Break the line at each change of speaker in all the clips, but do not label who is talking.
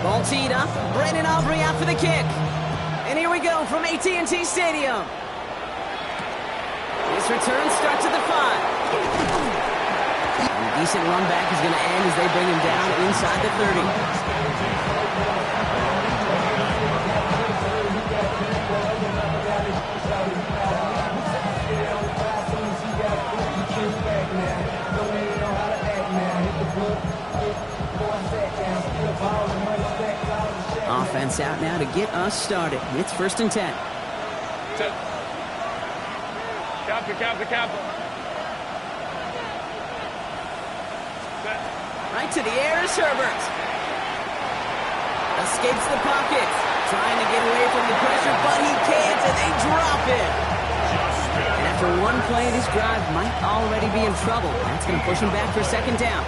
Ball teed up. Brandon Aubrey out for the kick. And here we go from AT&T Stadium. This return starts at the 5. A decent run back is going to end as they bring him down inside the 30. Offense out now to get us started. It's 1st and 10. Right to the air is Herbert. Escapes the pocket. Trying to get away from the pressure, but he can't, and they drop it. And after one play, this drive might already be in trouble. That's going to push him back for 2nd down.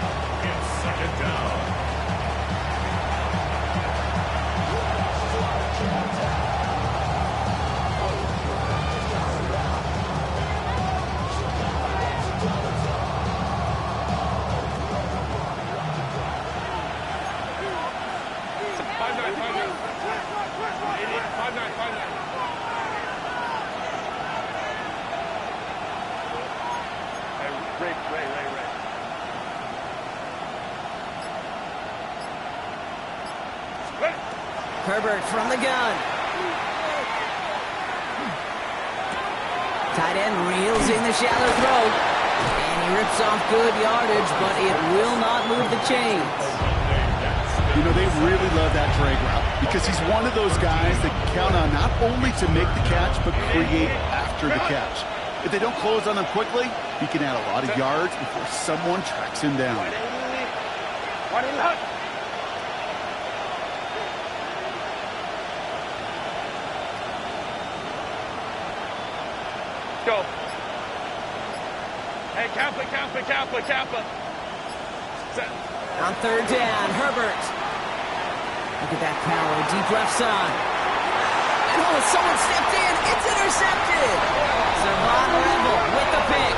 Herbert from the gun. Tight end reels in the shallow throw. And he rips off good yardage, but it will not move the chains.
You know, they really love that drag route because he's one of those guys that count on not only to make the catch, but create after the catch. If they don't close on him quickly, he can add a lot of yards before someone tracks him down.
Go. Hey, Kappa. Set.
On 3rd down, Herbert. Look at that power, deep left side. And oh, someone stepped in. It's intercepted. Savon Rebel with the pick.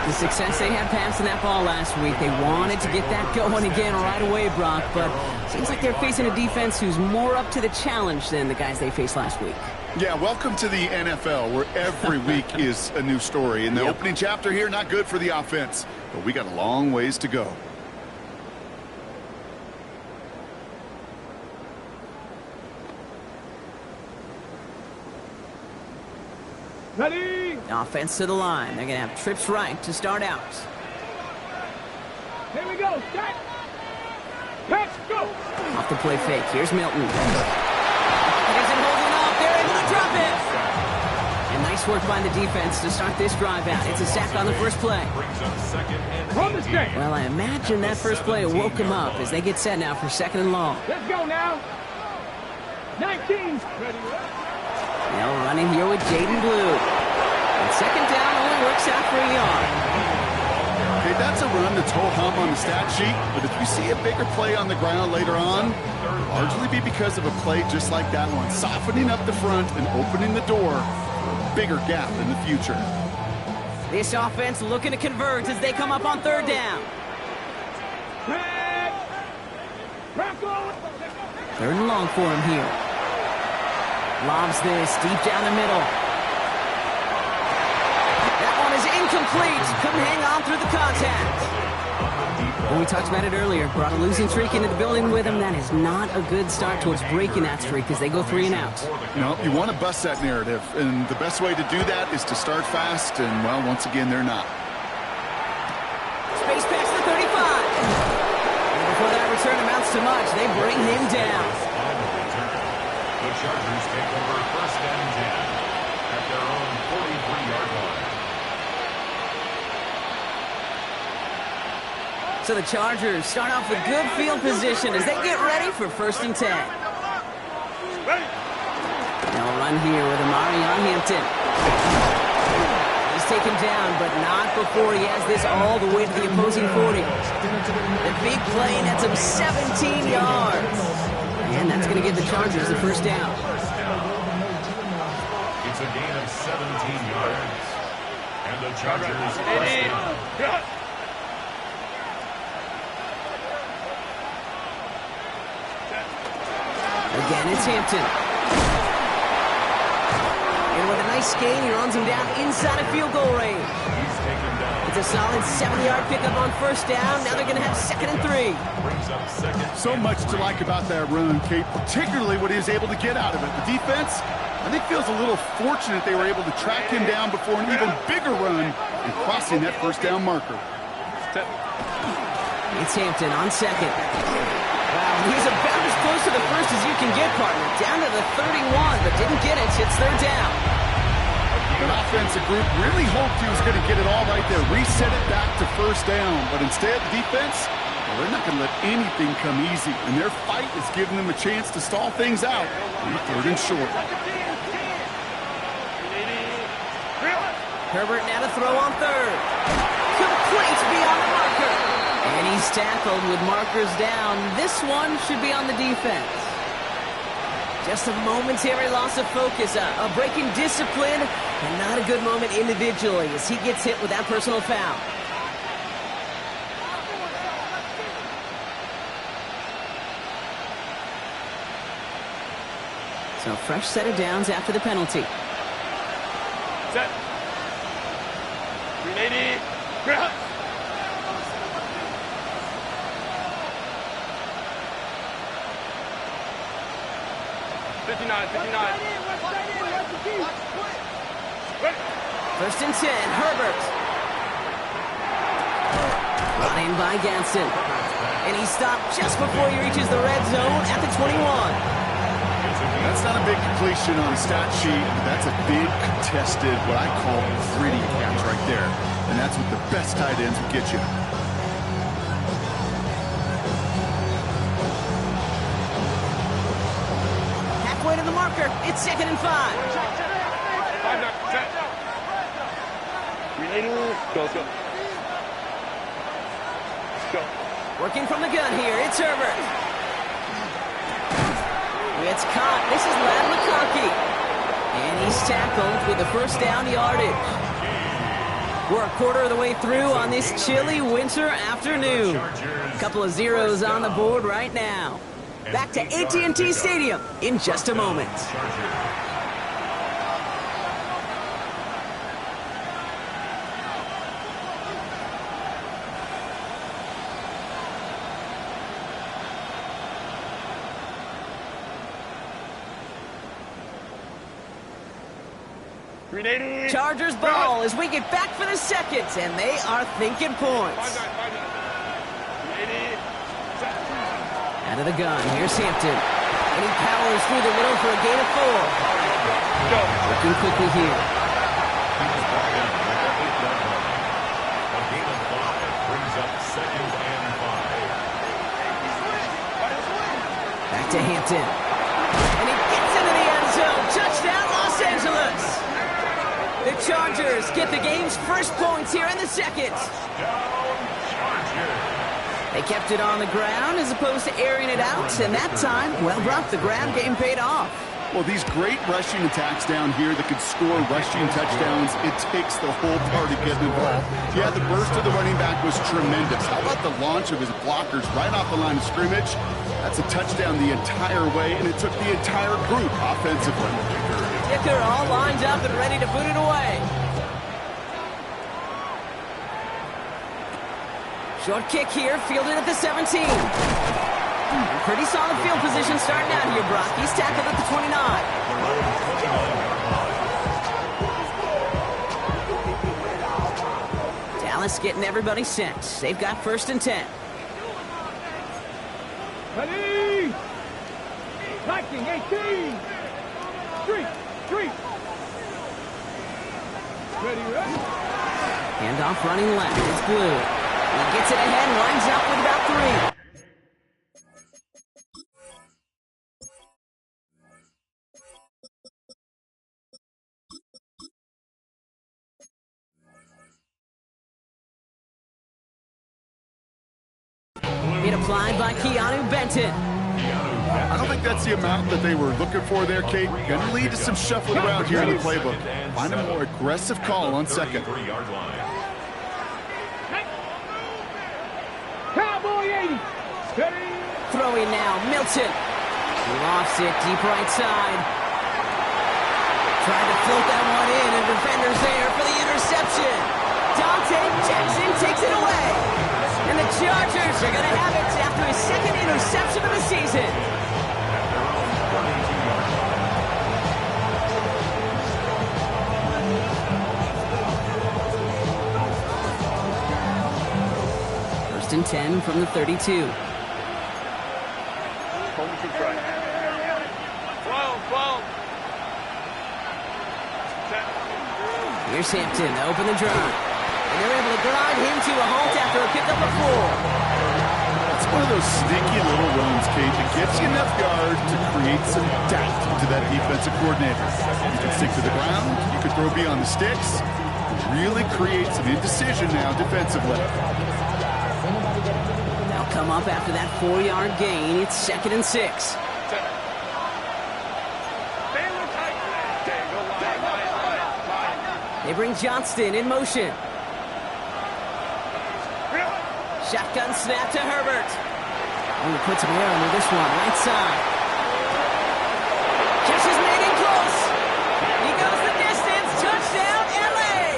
The success they had passing that ball last week, they wanted to get that going again right away, Brock, but seems like they're facing a defense who's more up to the challenge than the guys they faced last week.
Yeah, welcome to the NFL, where every week is a new story. And the opening chapter here, not good for the offense, but we got a long ways to go.
Ready?
Offense to the line. They're going to have trips right to start out.
Here we go. Set. Catch. Go.
Off the play fake. Here's Milton. He isn't holding up. They're able to drop it. And nice work by the defense to start this drive out. It's a sack on the first play. Well, I imagine that first play woke them up as they get set now for 2nd and long.
Let's go now. 19. Ready.
They'll run in here with Jaden Blue. And 2nd down only works out for a yard.
Okay, that's a run that's ho-hum on the stat sheet, but if you see a bigger play on the ground later on, it'll largely be because of a play just like that one, softening up the front and opening the door for a bigger gap in the future.
This offense looking to convert as they come up on 3rd down. 3rd and long for him here. Lobs this deep down the middle. That one is incomplete. Couldn't hang on through the contact. Well, we talked about it earlier. Brought a losing streak into the building with him. That is not a good start towards breaking that streak as they go 3 and out.
No, you want to bust that narrative, and the best way to do that is to start fast, and, well, once again, they're not.
Space past the 35. And before that return amounts to much, they bring him down.
The Chargers take over 1st and 10 at their own 43-yard line.
So the Chargers start off with good field position as they get ready for 1st and 10. They'll run here with Amari on Hampton. He's taken down, but not before he has this all the way to the opposing 40. The big play nets him 17 yards. And that's going to give the Chargers the 1st down.
It's a gain of 17 yards. And And the Chargers first down.
Again, it's Hampton. And with a nice gain, he runs him down inside of field goal range.
He's taken down.
It's a solid 70-yard pickup on first down. Now they're going to have 2nd and 3.
Brings up second.
So much to like about that run, Kate, particularly what he was able to get out of it. The defense, I think, feels a little fortunate they were able to track him down before an even bigger run and crossing that first down marker.
It's Hampton on 2nd. Wow, he's about as close to the first as you can get, partner. Down to the 31, but didn't get it. It's 3rd down.
The offensive group really hoped he was going to get it all right there, reset it back to first down. But instead, the defense, well, they're not going to let anything come easy. And their fight is giving them a chance to stall things out on 3rd and short.
Herbert now to throw on 3rd. Complete beyond the marker. And he's tackled with markers down. This one should be on the defense. Just a momentary loss of focus, a break in discipline, and not a good moment individually as he gets hit with that personal foul. So fresh set of downs after the penalty.
Set. 380. Ground.
First and 10, Herbert. Brought in by Ganson. And he stopped just before he reaches the red zone at the 21.
That's not a big completion on the stat sheet, but that's a big contested, what I call gritty catch right there. And that's what the best tight ends will get you.
Halfway to the marker, it's 2nd and 5. Working from the gun here, it's Herbert. It's caught. This is Ladd McConkey. And he's tackled with the first down yardage. We're a quarter of the way through on this chilly winter afternoon. A couple of zeros on the board right now. Back to AT&T Stadium in just a moment. Chargers ball as we get back for the second, and they are thinking points. Out of the gun, here's Hampton. And he powers through the middle for a gain of 4. Working quickly here.
A gain of 5 brings up 2nd and 5.
Back to Hampton. And he gets into the end zone. Touchdown, Los Angeles. The Chargers get the game's first points here in the second. They kept it on the ground as opposed to airing it out, and that time, well, Brock, the ground game paid off.
Well, these great rushing attacks down here that could score rushing touchdowns, it takes the whole party getting involved. Yeah, the burst of the running back was tremendous. How about the launch of his blockers right off the line of scrimmage? That's a touchdown the entire way, and it took the entire group offensively.
Dicker all lined up and ready to put it away. Short kick here, fielded at the 17. Pretty solid field position starting out here, Brock. He's tackled at the 29. Dallas getting everybody set. They've got 1st and 10.
Ready! Liking 18! Street! Ready, ready!
Handoff running left. It's Blue. He gets it ahead, lines up with about 3. Hit applied by Keanu Benton.
I don't think that's the amount that they were looking for there, Kate. Going to lead to some shuffling around here in the playbook. Find a more aggressive call on second.
Cowboy 80. Steady.
Throwing now, Milton. Lofts it deep right side. Trying to float that one in, and defender's there for the interception. Dante Jackson takes it away. And the Chargers are going to have it after his second interception of the season. First and 10 from the 32. Here's Hampton to open the drive. And they're able to grind him to a halt after a pickup of 4.
That's one of those sneaky little runs, Kate, that gets you enough yards to create some doubt to that defensive coordinator. You can stick to the ground, you can throw beyond the sticks, really create some indecision now defensively.
They'll come up after that 4-yard gain. It's 2nd and 6. They bring Johnston in motion. Shotgun snap to Herbert. Only puts him there under this one, right side. Catch is made in close. He goes the distance. Touchdown, LA.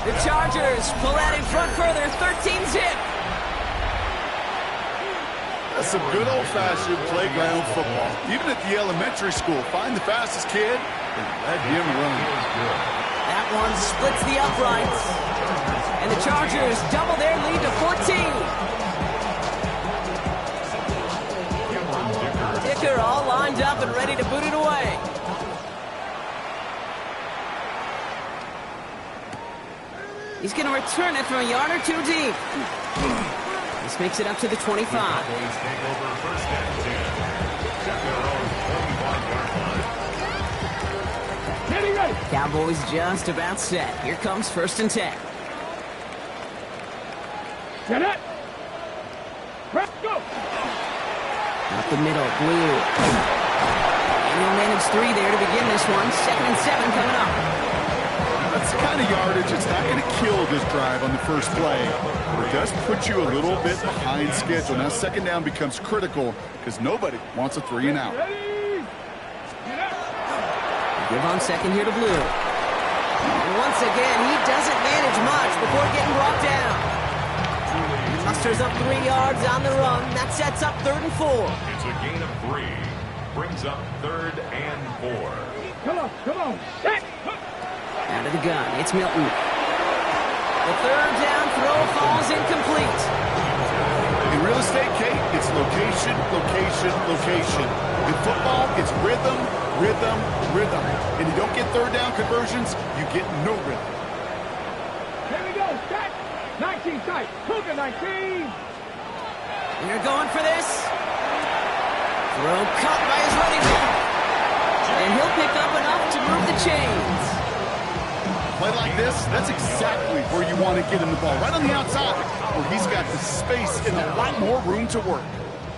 The Chargers pull out in front further, 13-zip.
That's some good old-fashioned playground football. Even at the elementary school, find the fastest kid and let him run.
That one splits the uprights. And the Chargers double their lead to 14. Dicker all lined up and ready to boot it away. He's going to return it from a yard or 2 deep. This makes it up to the 25. Cowboys just about set. Here comes 1st and 10.
Get it. Let's go.
Up the middle, Blue. And he'll manage 3 there to begin this one. 2nd and 7 coming up.
That's the kind of yardage that's not going to kill this drive on the first play. It does put you a little bit behind schedule. Now 2nd down becomes critical because nobody wants a 3 and out.
Give on 2nd here to Blue. And once again, he doesn't manage much before getting brought down. He musters up 3 yards on the run. That sets up 3rd and 4.
It's a gain of 3. Brings up 3rd and 4.
Come on. Set.
Out of the gun, it's Milton. The 3rd down throw falls incomplete.
In real estate, Kate, it's location, location, location. In football, it's rhythm, rhythm, rhythm. And you don't get 3rd down conversions, you get no rhythm.
Here we go. Set. 19 tight. Cougar 19.
And they're going for this. Throw caught by his running back. And he'll pick up enough to move the chains.
Play like this, that's exactly where you want to get him the ball. Right on the outside, where he's got the space and a lot more room to work.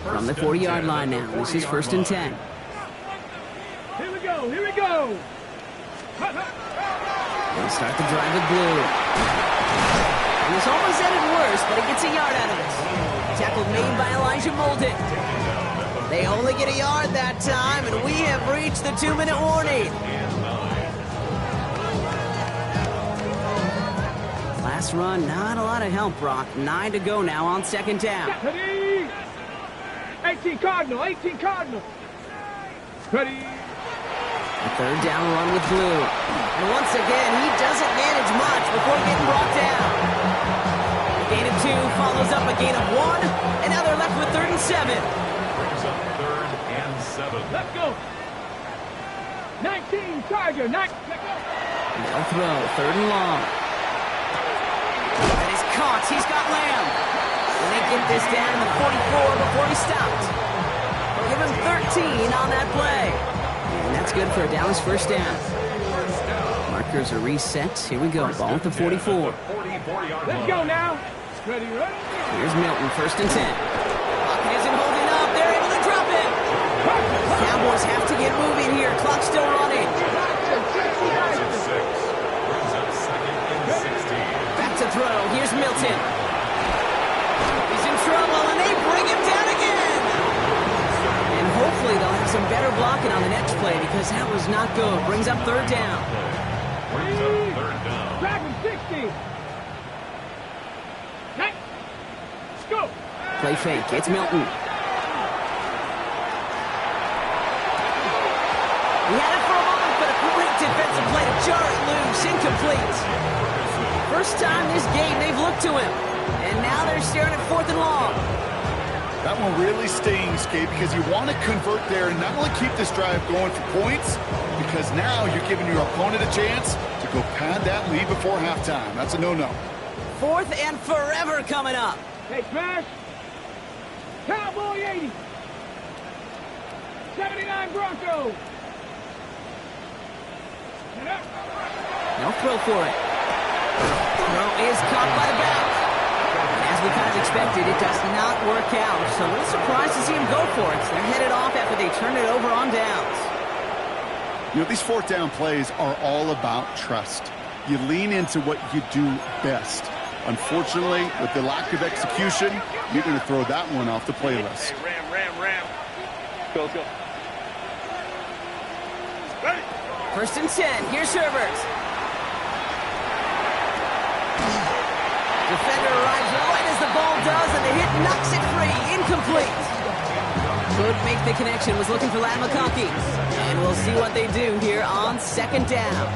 From the 40-yard line now, this is 1st and 10.
Here we go. Here we go.
They'll start the drive with Blue. And it's almost ended worse, but he gets a yard out of it. Tackle made by Elijah Molden. They only get a yard that time, and we have reached the 2-minute warning. Last run, not a lot of help, Brock. 9 to go now on 2nd down.
18 Cardinal. Ready.
A 3rd down run with Blue. And once again, he doesn't manage much before getting brought down. A gain of 2 follows up a gain of 1, and now they're left with 3rd and 7.
Brings up 3rd and 7.
Let's go. 19 Tiger. Let's go.
They'll throw, 3rd and long. That is caught. He's got Lamb. And they get this down to the 44 before he stopped. They'll give him 13 on that play. And that's good for a Dallas 1st down. Markers are reset. Here we go. Ball at the 44.
Let's go now. Ready.
Here's Milton, 1st and 10. Clock isn't holding up. They're able to Cowboys have to get moving here. Clock still running. Back to throw. Here's Milton. He's in trouble, and they bring him down again. And hopefully they'll have some better blocking on the next play because that was not good. Brings up third down.
Back in 60. Next. Let's go.
Play fake. It's Milton. He had it for a moment, but a great defensive play to jar it loose. Incomplete. First time this game they've looked to him. And now they're staring at 4th and long.
That one really stings, Gabe, because you want to convert there and not only keep this drive going for points, because now you're giving your opponent a chance to go pad that lead before halftime. That's a no-no.
4th and forever coming up.
Hey, smash. Cowboy 80. 79 Broncos.
No throw for it. Throw is caught by the back. And as we kind of expected, it does not work out. So a little surprised to see him go for it. They're headed off after they turn it over on downs.
You know, these 4th down plays are all about trust. You lean into what you do best. Unfortunately, with the lack of execution, you're going to throw that one off the playlist.
Hey, ram. Go. Ready.
1st and 10. Here's Herbert. Defender arrives right as the ball does, and the hit knocks it free. Incomplete. Could make the connection. Was looking for Lat McConkey. And we'll see what they do here on 2nd down.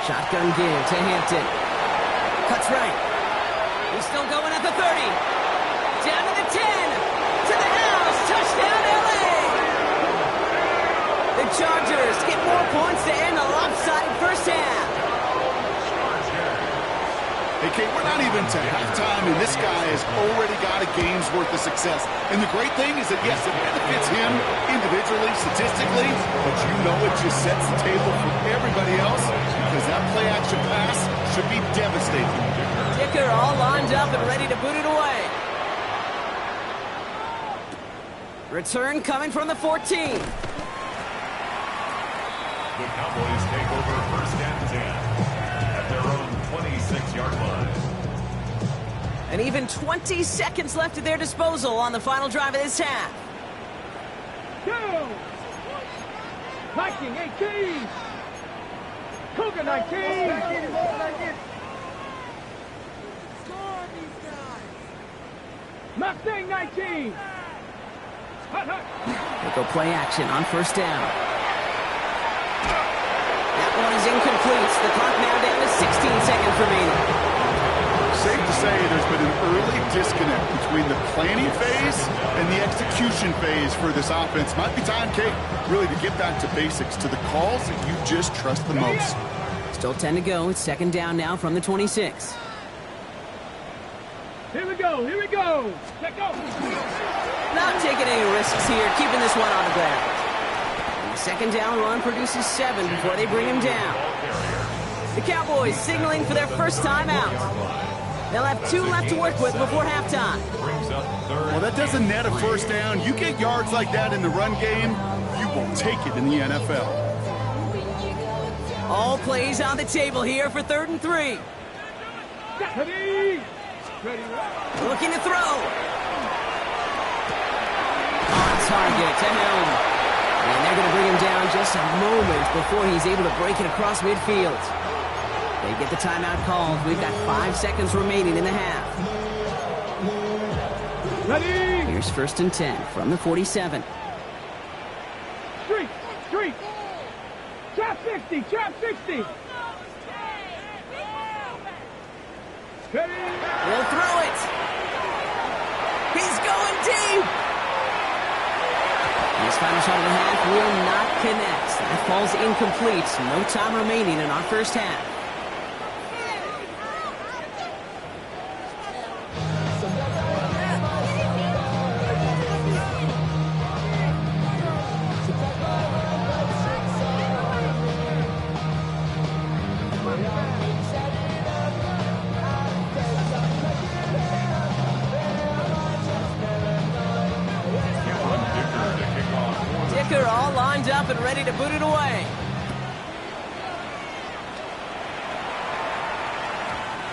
Shotgun give to Hampton. Cuts right. He's still going at the 30. Down to the 10. To the house. Touchdown, LA. The Chargers get more points to end a lopsided first half.
Hey, Kate, we're not even to halftime, and this guy has already got a game's worth of success. And the great thing is that, yes, it benefits him individually, statistically, but you know it just sets the table for everybody else because that play-action pass should be devastating.
Dicker all lined up and ready to boot it away. Return coming from the 14.
The Cowboys take over 1st and 10 at their own 26-yard line.
And even 20 seconds left at their disposal on the final drive of this half.
Go. Viking 18. Cougar 19. Mustang 19.
They go play action on 1st down. That one is incomplete. The clock now down to 16 seconds remaining.
Safe to say there's been an early disconnect between the planning phase and the execution phase for this offense. Might be time, Kate, really to get back to basics, to the calls that you just trust the most.
Still 10 to go. It's 2nd down now from the 26.
Here we go. Let go.
Not taking any risks here, keeping this one on the ground. And the 2nd down run produces 7 before they bring him down. The Cowboys signaling for their first time out. They'll have 2 left to work with before halftime.
Well, that doesn't net a 1st down. You get yards like that in the run game, you will take it in the NFL.
All plays on the table here for 3rd and 3.
Ready.
Looking to throw. On target to Helm. And they're going to bring him down just a moment before he's able to break it across midfield. They get the timeout called. We've got 5 seconds remaining in the half.
Ready.
Here's 1st and 10 from the 47.
Street. Trap 60. Ready.
He'll throw it. He's going deep. His final shot of the half will not connect. That falls incomplete. No time remaining in our first half. lined up and ready to boot it away.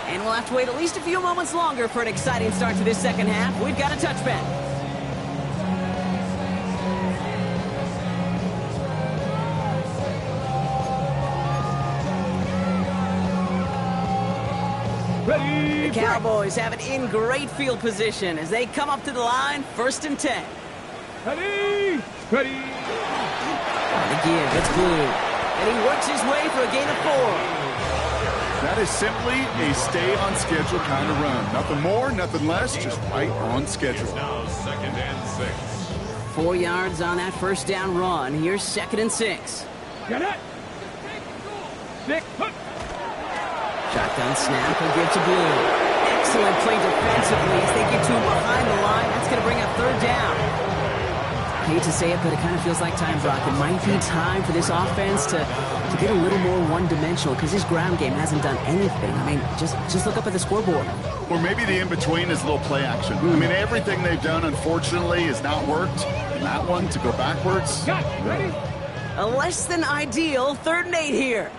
And we'll have to wait at least a few moments longer for an exciting start to this second half. We've got a touchback.
Ready,
The Cowboys have it in great field position as they come up to the line, 1st and 10.
ready, ready.
The give, it's Blue. And he works his way for a gain of 4.
That is simply a stay-on-schedule kind of run. Nothing more, nothing less, just right on schedule.
Now 2nd and 6.
4 yards on that first down run. Here's 2nd and 6.
Get it. 6, hook.
Shotgun snap and give to Blue. Excellent play defensively as they get to him behind the line. That's going to bring up 3rd down. I hate to say it, but it kind of feels like time, Brock. It might be time for this offense to get a little more one-dimensional because this ground game hasn't done anything. I mean, just look up at the scoreboard.
Or maybe the in-between is a little play action. I mean, everything they've done, unfortunately, has not worked. And that one, to go backwards.
Got it. Ready.
A less than ideal 3rd and 8 here.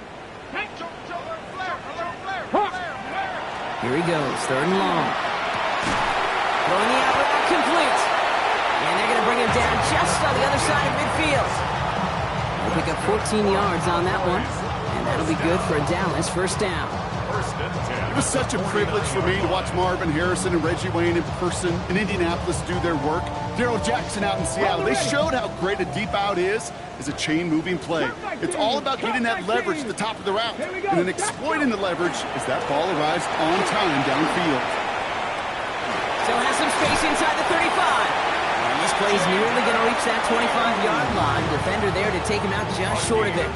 Here he goes, 3rd and long. Throwing the out route complete. And they're going to bring him down just on the other side of midfield. They'll pick up 14 yards on that one. And that'll be good for a Dallas 1st down.
1st and 10.
It was such a privilege for me to watch Marvin Harrison and Reggie Wayne in person in Indianapolis do their work. Darrell Jackson out in Seattle. They showed how great a deep out is as a chain-moving play. It's all about getting that leverage at the top of the route and then exploiting the leverage as that ball arrives on time downfield.
Still has some space inside the 35. And this play's nearly going to reach that 25-yard line. Defender there to take him out just short of it.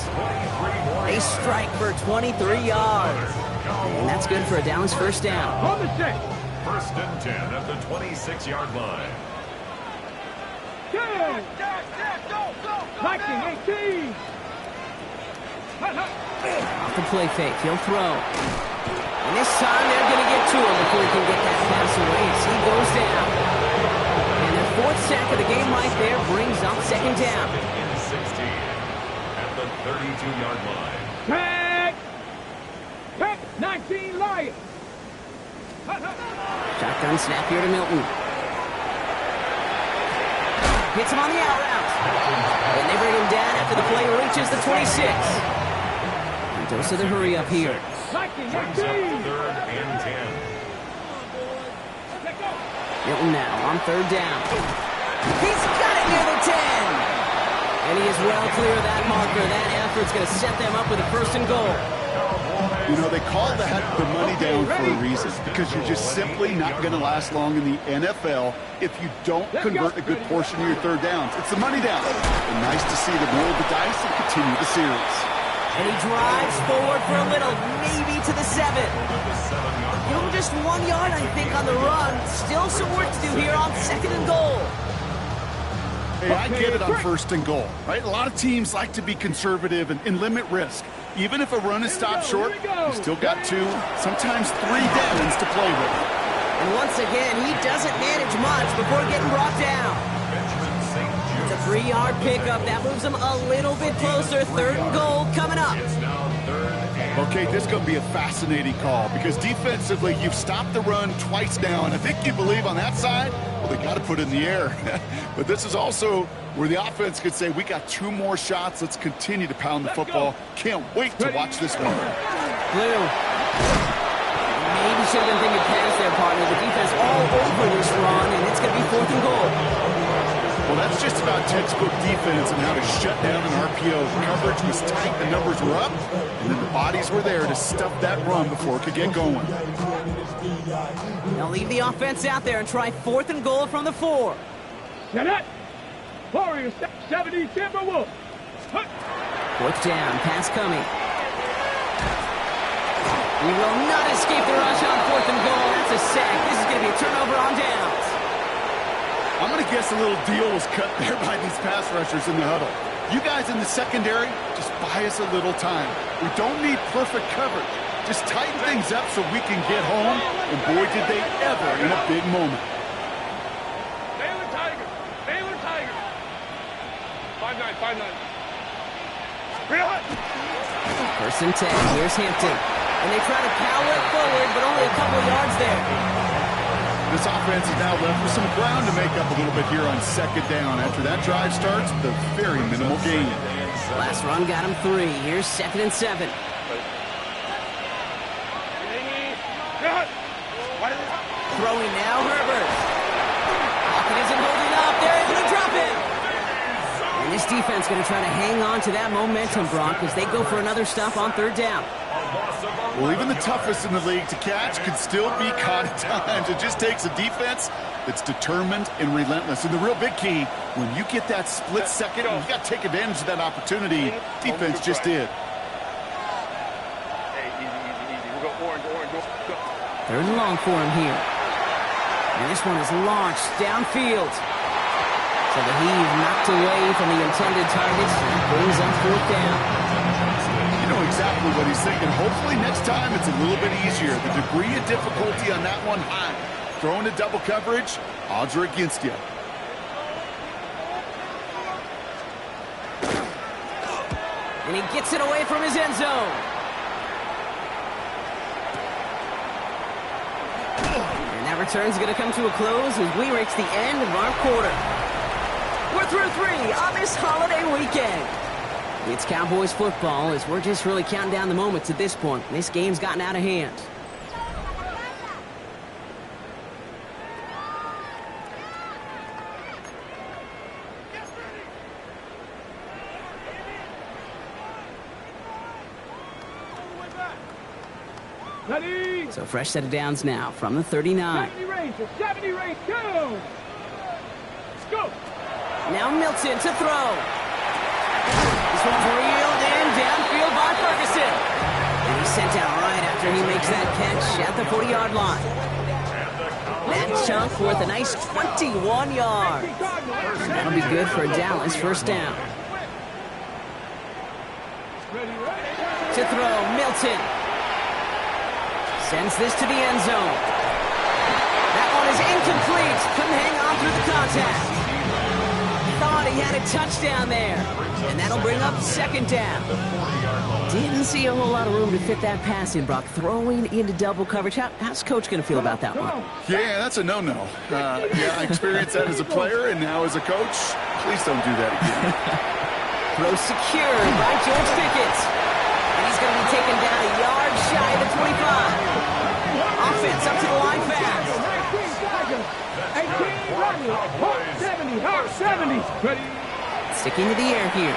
They strike for 23 yards. And that's good for a Dallas 1st down.
On the 6.
1st and 10 at the 26-yard line.
10. 19, 18.
Off the play fake, he'll throw. And this time they're going to get to him before he can get that pass away as he goes down. And their 4th sack of the game right there brings up 2nd down.
2nd and 16 at the 32-yard line.
Tag. Tag. 19, Lions.
Shotgun snap here to Milton. Hits him on the out route. And they bring him down after the play reaches the 26. And dose of the hurry up here.
19, 18.
3rd and 10.
Milton now on 3rd down. He's got it near the 10. And he is well clear of that marker. That effort's going to set them up with a 1st and goal.
You know, they call that the money down for a reason because you're just simply not going to last long in the NFL if you don't convert a good portion of your 3rd downs. It's the money down. And nice to see them roll the dice and continue the series.
And he drives forward for a little, maybe to the 7. Give him just 1 yard, I think, on the run. Still some work to do here on 2nd and goal.
Hey, I get it on 1st and goal, right? A lot of teams like to be conservative and limit risk. Even if a run is stopped short, you still got 2, sometimes 3 downs to play with.
And once again, he doesn't manage much before getting brought down. It's a 3-yard pickup. That moves him a little bit closer. 3rd and goal coming up.
It's now 3rd and
Okay, this is going to be a fascinating call because defensively, you've stopped the run twice now, and I think you believe on that side, well, they got to put it in the air. But this is also where the offense could say, we got 2 more shots. Let's continue to pound the football. Can't wait to watch this one.
Blue. Maybe should have been thinking past their partner. The defense all over this run, and it's going to be 4th and goal.
Well, that's just about textbook defense and how to shut down an RPO. The coverage was tight, the numbers were up, and then the bodies were there to stuff that run before it could get going.
They'll leave the offense out there and try 4th and goal from the 4.
Get it. Warriors 70 Timberwolves.
4th down, pass coming. He will not escape the rush on 4th and goal. That's a sack. This is going to be a turnover on downs.
I'm going to guess a little deal was cut there by these pass rushers in the huddle. You guys in the secondary, just buy us a little time. We don't need perfect coverage. Just tighten things up so we can get home, and boy, did they ever in a big moment.
Baylor Tigers. Baylor Tigers. 5-9, 5-9.
First and 10. Here's Hampton. And they try to power it forward, but only a couple yards there.
This offense is now left with some ground to make up a little bit here on second down after that drive starts with a very minimal gain.
Last run got him 3. Here's 2nd and 7. Throwing now, Herbert. Pocket isn't holding up. They're able to drop it. And this defense going to try to hang on to that momentum, Brock, as they go for another stop on 3rd down.
Well, even the toughest in the league to catch can still be caught at times. It just takes a defense that's determined and relentless. And the real big key, when you get that split second, you got to take advantage of that opportunity. Defense just did.
Third and long for him here. And this one is launched downfield. So the heave knocked away from the intended targets and brings up 4th down.
You know exactly what he's thinking. Hopefully next time it's a little bit easier. The degree of difficulty on that one high. Throwing to double coverage, odds are against you.
And he gets it away from his end zone. And that return's going to come to a close as we reach the end of our quarter. We're through 3 on this holiday weekend. It's Cowboys football as we're just really counting down the moments at this point. This game's gotten out of hand.
Ready?
So fresh set of downs now from the 39.
70 range, 70 range, go! Let's go!
Now Milton to throw. This one's reeled in downfield by Ferguson. And he's sent out right after he makes that catch at the 40-yard line. That chunk worth a nice 21 yards. That'll be good for a Dallas 1st down. To throw, Milton. Sends this to the end zone. That one is incomplete. Couldn't hang on through the contact. Thought he had a touchdown there. And that'll bring up 2nd down. Didn't see a whole lot of room to fit that pass in, Brock. Throwing into double coverage. How's Coach going to feel about that one?
Yeah, that's a no-no. Yeah, I experienced that as a player and now as a coach. Please don't do that again.
Throw secured by George Pickett. And he's going to be taken down a yard shy of the 25. Offense up to the line fast.
18, ready, 70, hard 70. Ready?
Sticking to the air here.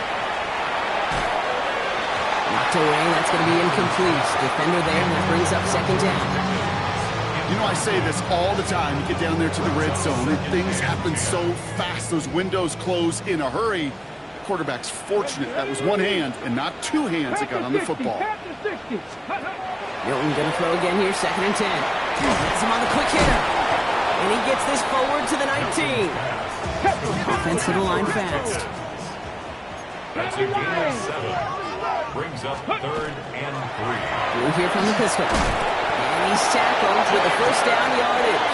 Knocked away, that's going to be incomplete. Defender there, and that brings up 2nd down.
You know, I say this all the time. You get down there to the red zone, and things happen so fast. Those windows close in a hurry. The quarterback's fortunate that was one hand and not 2 hands that got on the football.
Milton going to throw again here, 2nd and 10. Hits him on the quick hitter. And he gets this forward to the 19. Offense to the line fast.
That's a gain of 7. Brings up 3rd and 3.
We'll hear from the pistol. And he's tackled with the 1st down yardage.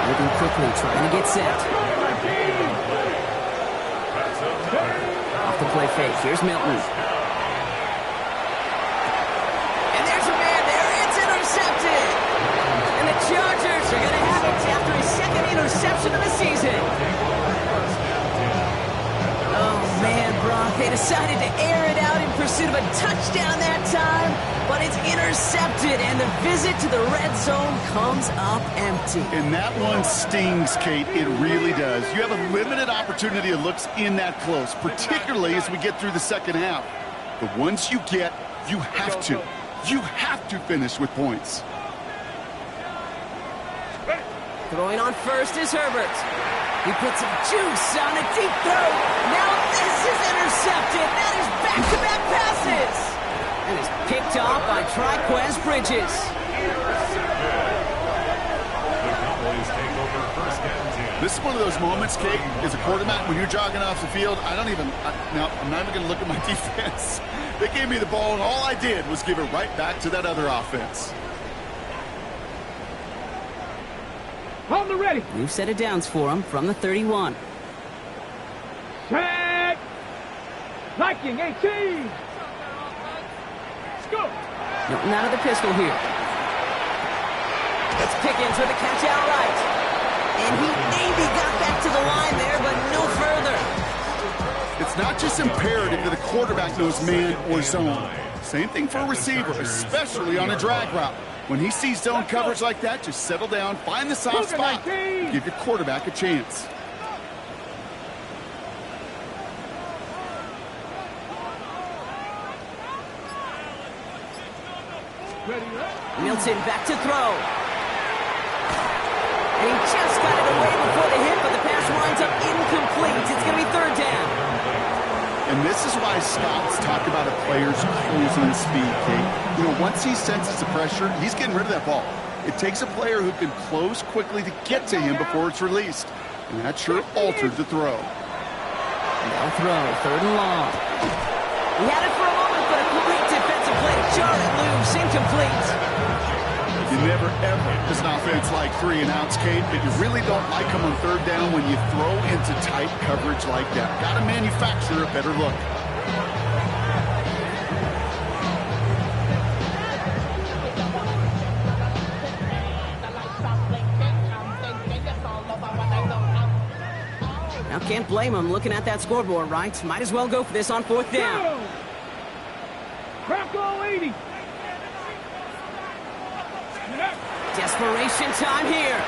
Moving quickly, trying to get set. Off the play fake. Here's Milton. And there's a man there. It's intercepted. And the Chargers are going to have it after his 2nd interception of the season. Oh, man, Brock. They decided to air it out in pursuit of a touchdown that time, but it's intercepted, and the visit to the red zone comes up empty.
And that one stings, Kate. It really does. You have a limited opportunity of looks in that close, particularly as we get through the 2nd half. But once you get, you have to. You have to finish with points.
Throwing on first is Herbert. He puts some juice on a deep throw. Now this is intercepted. That is back-to-back passes. And is picked off by Triquez Bridges.
The Cowboys take over 1st and 10.
This is one of those moments, Kate, as a quarterback, when you're jogging off the field, I'm not even going to look at my defense. They gave me the ball, and all I did was give it right back to that other offense.
On the ready.
New set of downs for him from the 31.
Set. Viking 18.
Milton out of the pistol here. It's Pickens with a catch outright. And he maybe got back to the line there, but no further.
It's not just imperative that a quarterback knows man or zone. Same thing for a receiver, especially on a drag route. When he sees zone coverage like that, just settle down, find the soft spot, and give your quarterback a chance.
Milton back to throw. And he just got it away before the hit, but the pass winds up incomplete. It's going to be third down.
And this is why scouts talk about a player's cruising speed, Kate. You know, once he senses the pressure, he's getting rid of that ball. It takes a player who can close quickly to get to him before it's released. And that sure altered the throw.
Now throw, third and long. He had it for a moment, but a great defensive play to jar it loose, incomplete.
You never, ever, as an offense like 3 and outs, Kate, but you really don't like them on third down when you throw into tight coverage like that. Got to manufacture a better look.
Now can't blame him looking at that scoreboard, right? Might as well go for this on fourth down.
Crackle 80.
Desperation time here.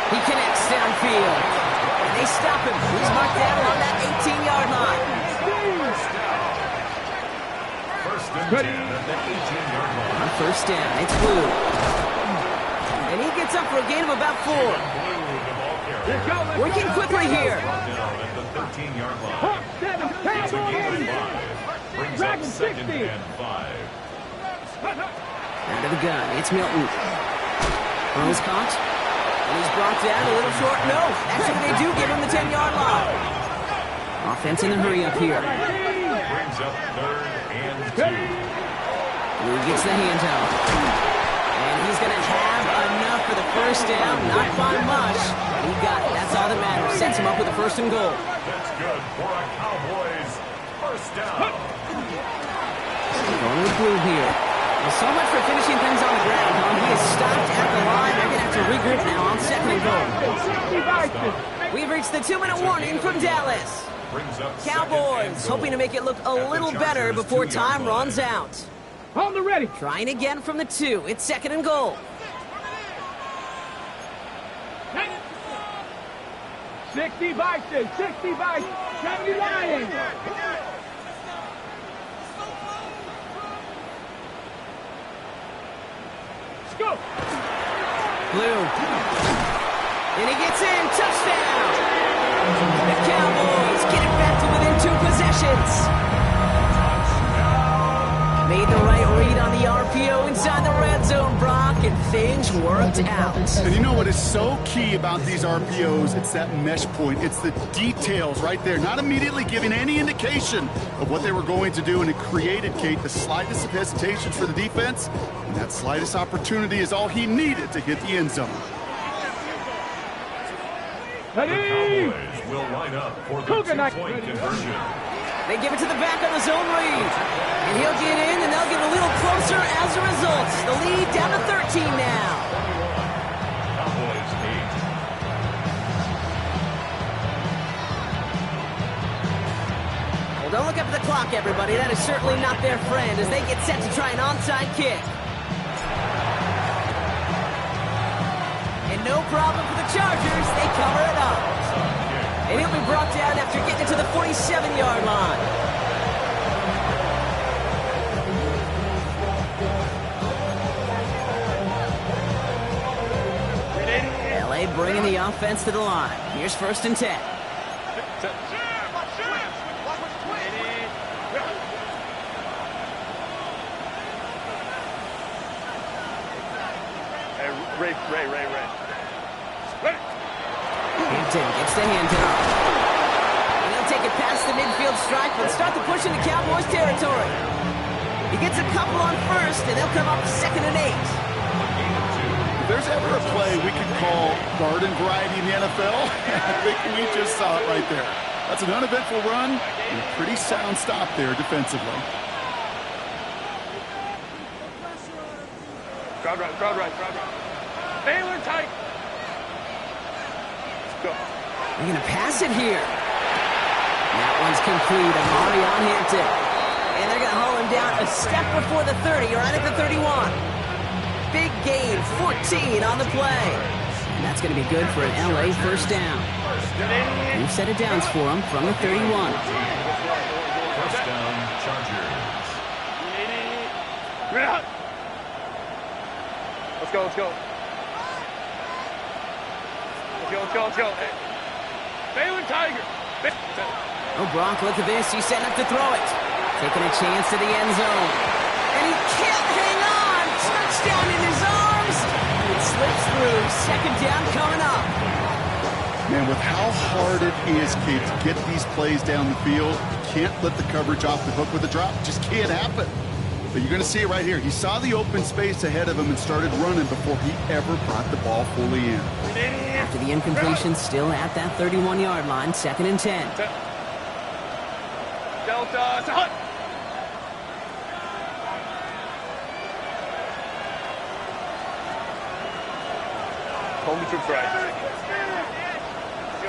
He connects downfield. And they stop him. He's marked down on that 18-yard line.
First and 10 at the 18-yard line.
On first down, it's Blue. And he gets up for a gain of about 4. Working quickly here.
Down at the 13-yard line.
Hawk 7,
It's a gain of
Cowboys.
5. Brings up
Dragon
second
60.
and 5.
Out of the gun, it's Milton. Throws caught. And he's brought down a little short. No, actually they do give him the 10-yard line. Offense in the hurry up here.
Brings up third and 2.
Blue gets the handoff. And he's going to have enough for the first down. Not by much. But he got it. That's all that matters. Sets him up with a first and goal.
That's good for a Cowboys first down.
Going with Blue here. Well, so much for finishing things on the ground, huh? He is stopped at the line. They're going to have to regroup now on second and goal. We've reached the 2-minute warning from Dallas. Cowboys hoping to make it look a little better before time runs out.
On the ready.
Trying again from the 2. It's second and goal.
60 Vikings, 60 Vikings, 70 Lions. Let's go.
Blue. And he gets in. Touchdown. The Cowboys get it back to within 2 possessions. Made the right read on the RPO inside the red zone, Brock, and things worked out.
And you know what is so key about these RPOs? It's that mesh point. It's the details right there. Not immediately giving any indication of what they were going to do, and it created, Kate, the slightest of hesitations for the defense. And that slightest opportunity is all he needed to hit the end zone.
The Cowboys will line up for the two-point conversion.
They give it to the back on the zone read. And he'll get in, and they'll get a little closer as a result. The lead down to 13 now.
Cowboys 8.
Well, don't look up at the clock, everybody. That is certainly not their friend as they get set to try an onside kick. And no problem for the Chargers. They cover it up. And he'll be brought down after getting to the 47-yard line. LA bringing the offense to the line. Here's first and 10.
Ray.
Hampton gets the handoff. And he'll take it past the midfield stripe and start the push into Cowboys territory. He gets a couple on first, and they'll come up second and 8.
If there's ever a play we could call garden variety in the NFL, I think we just saw it right there. That's an uneventful run and a pretty sound stop there defensively.
Crowd right, crowd right, crowd right. Baylor tight. Let's go.
They're going to pass it here. That one's complete. Amari on Hampton. And they're going to haul him down a step before the 30, right at the 31. Big gain, 14 on the play. And that's going to be good for an LA first down. New set of downs for him from the 31.
First down, Chargers.
Bring it out. Let's go, let's go. Let's go. Hey. Baylor Tiger.
Oh, Brock, look at this. He's setting up to throw it. Taking a chance to the end zone. And he can't hang on. Touchdown in his arms. It slips through. Second down coming up.
Man, with how hard it is, Kate, to get these plays down the field, you can't let the coverage off the hook with a drop. It just can't happen. But you're going to see it right here. He saw the open space ahead of him and started running before he ever brought the ball fully in.
After the incompletion, still at that 31-yard line, 2nd and 10.
Delta, hut. Hold me troops right.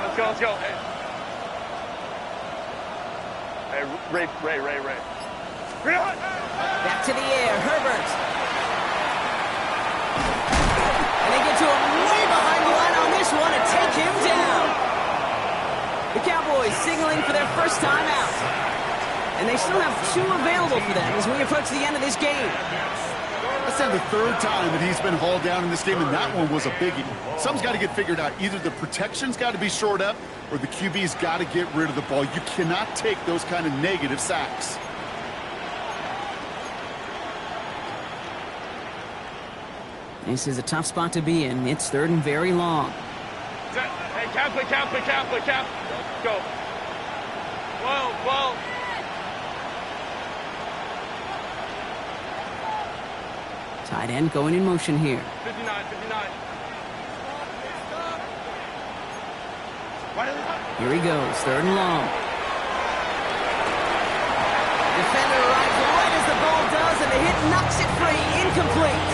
Let's go. Hey, Ray.
Back to the air, Herbert. And they get to him way behind the line on this one and take him down. The Cowboys signaling for their first time out. And they still have 2 available for them as we approach the end of this game.
That's now the 3rd time that he's been hauled down in this game, and that one was a biggie. Something's got to get figured out. Either the protection's got to be shored up or the QB's got to get rid of the ball. You cannot take those kind of negative sacks.
This is a tough spot to be in. It's 3rd and very long.
Hey, cap. Go. Whoa.
Tight end going in motion here.
59.
Here he goes, 3rd and long. Defender right as the ball does, and the hit knocks it free. Incomplete.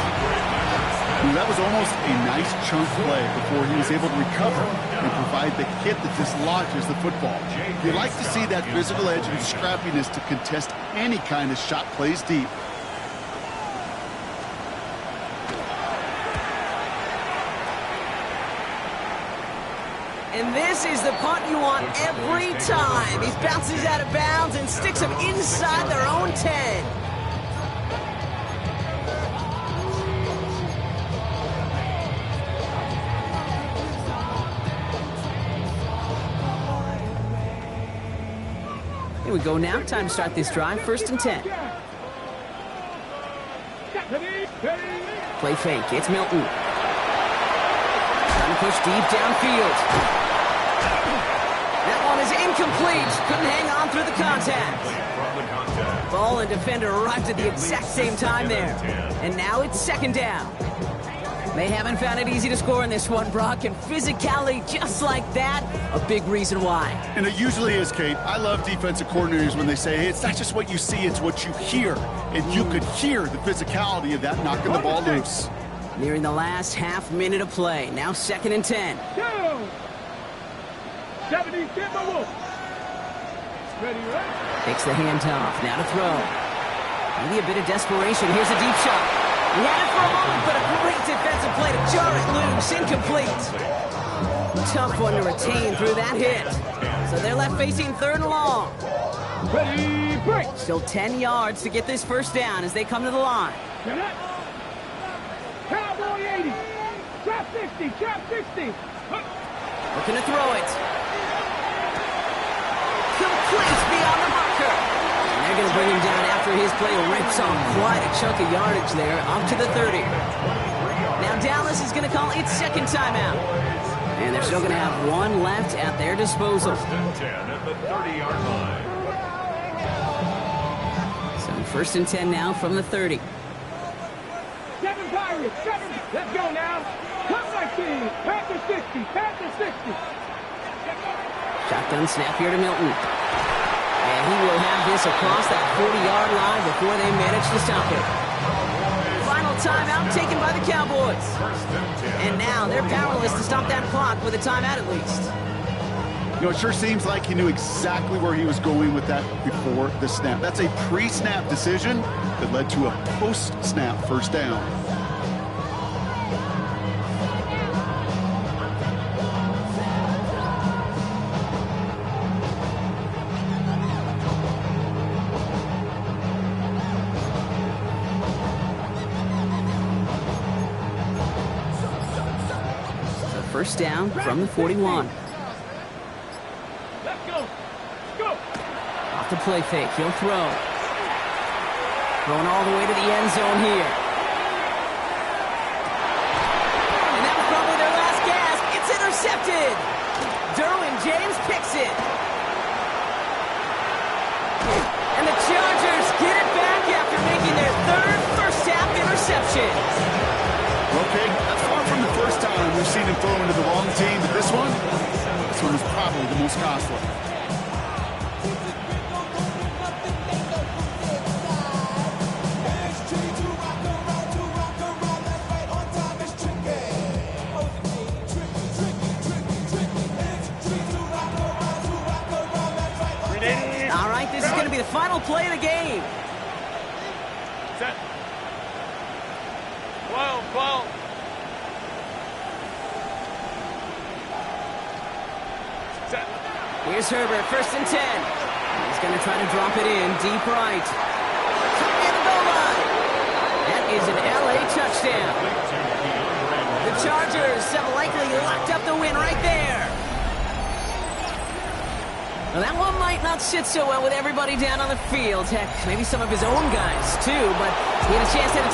That was almost a nice chunk play before he was able to recover and provide the hit that dislodges the football. You like to see that physical edge and scrappiness to contest any kind of shot plays deep.
And this is the punt you want every time. He bounces out of bounds and sticks them inside their own 10. Here we go now. Time to start this drive. 1st and 10. Play fake. It's Milton. Trying to push deep downfield. That one is incomplete. Couldn't hang on through the contact. Ball and defender arrived at the exact same time there. And now it's 2nd down. They haven't found it easy to score in this one, Brock, and physicality just like that, a big reason why.
And it usually is, Kate. I love defensive coordinators when they say, hey, it's not just what you see, it's what you hear. And you could hear the physicality of that knocking the ball loose.
Nearing the last half minute of play. Now 2nd and 10.
70, ready, right?
Takes the handoff. Now to throw. Maybe a bit of desperation. Here's a deep shot. He had it for a moment, but a great defensive play to jar it loose. Incomplete. Tough one to retain through that hit. So they're left facing 3rd and long.
Ready, break.
Still 10 yards to get this first down as they come to the line.
Cowboy 80. Trap 60.
Looking to throw it. Complete beyond the marker. And they're going to bring him down after his play rips off quite a chunk of yardage there, up to the 30. Now Dallas is going to call its 2nd timeout. And they're still going to have 1 left at their disposal.
1st and 10 at the 30-yard line.
So 1st and 10 now from the 30.
7 Pirates, 7. Let's go now. Come like this. Panther 60.
Shotgun snap here to Milton. And he will have this across that 40-yard line before they manage to stop it. Final timeout taken by the Cowboys. And now they're powerless to stop that clock with a timeout at least.
You know, it sure seems like he knew exactly where he was going with that before the snap. That's a pre-snap decision that led to a post-snap first down.
So first down from the 41. The play fake. He'll throw. Throwing all the way to the end zone here. And that was probably their last gasp. It's intercepted. Derwin James picks it. And the Chargers get it back after making their third first-half interception.
Okay, that's far from the first time we've seen him throw into the wrong team, but this one was probably the most costly.
The final play of the game.
Set. 12. Set.
Here's Herbert, 1st and 10. He's going to try to drop it in deep right. And the goal line. That is an LA touchdown. The Chargers have likely locked up the win right there. Well, that one might not sit so well with everybody down on the field. Heck, maybe some of his own guys, too, but he had a chance at it.